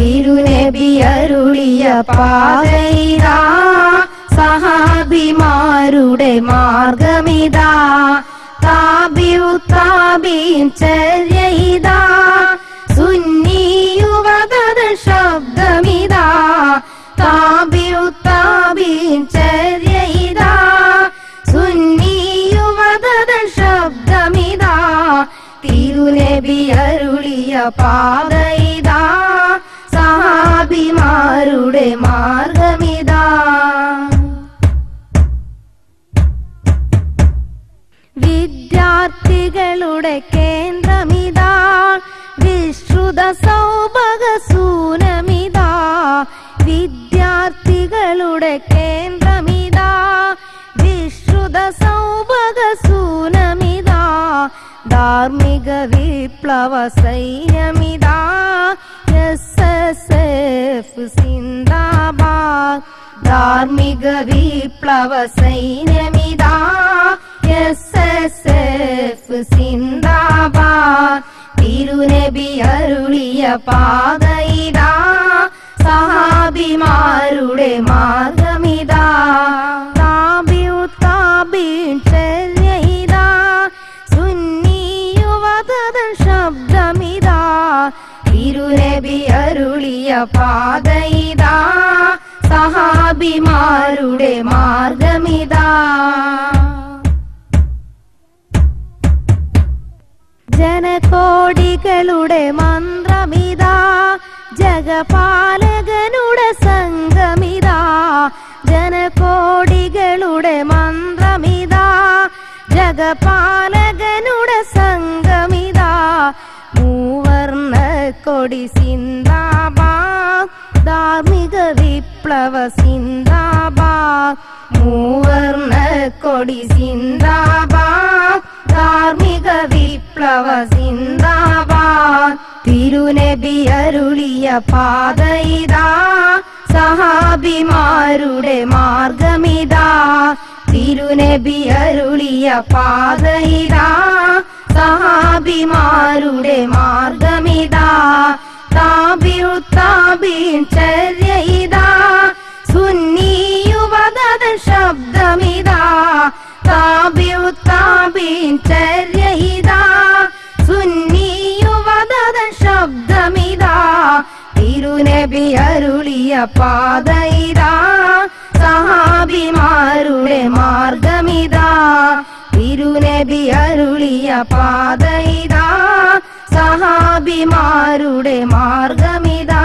തിരുനബി അരുളിയ പാതയിതാ സഹാബിമാരുടെ മാർഗമിതാ താബിഉ താബീൻ ചര്യയിതാ സുന്നി യുവതര ശബ്ദമിതാ താബിഉ താബീൻ ചര്യയിതാ സുന്നി യുവതര ശബ്ദമിതാ തിരുനബി അരുളിയ പാതയിതാ സഹാബിമാരുടെ മാർഗമിതാ വിദ്യാർത്ഥികളുടെ കേന്ദ്രമിതാ വിശ്രുത സൗഭഗസൂനമിതാ വിദ്യാർത്ഥികളുടെ കേന്ദ്രമിതാ വിശ്രുത സൗഭഗസൂനമിതാ ധാർമ്മിക വിപ്ലവ സൈന്യമിതാ SSF സിന്ദാബാദ് ധാർമ്മിക വിപ്ലവ സൈന്യമിതാ SSF സിന്ദാബാദ് തിരുനബി അരുളിയ പാതയിതാ സഹാബിമാരുടെ മാർഗമിതാ താബിഉ താബീൻ ചര്യയിതാ സുന്നി യുവതര ശബ്ദമിതാ തിരുനബി അരുളിയ പാതയിതാ സഹാബിമാരുടെ മാർഗമിതാ ജനകോടികളുടെ മന്ത്രമിതാ ജഗപാലകനുടെ സംഗമിതാ ജനകോടികളുടെ മന്ത്രമിതാ ജഗപാലകനുടെ സംഗമിതാ മൂവർണ്ണ കൊടി സിന്ദാബാദ് ധാർമ്മിക വിപ്ലവ സിന്ദാബാദ് മൂവർണ്ണ കൊടി സിന്ദാബാദ് ധാർമ്മിക വിപ്ലവ സിന്ദാബാദ് തിരുനബി അരുളിയ പാതയിതാ സഹാബിമാരുടെ മാർഗമിതാ തിരുനബി അരുളിയ പാതയിതാ സഹാബിമാരുടെ മാർഗമിതാ താബിഉ താബീൻ ചര്യയിതാ സുന്നി യുവതര ശബ്ദമിതാ താബിഉ താബീൻ ചര്യയിതാ സുന്നി യുവതര ശബ്ദമിതാ തിരുനബി അരുളിയ പാതയിതാ സഹാബിമാരുടെ മാർഗമിതാ തിരുനബി അരുളിയ പാതയിതാ സഹാബിമാരുടെ മാർഗമിതാ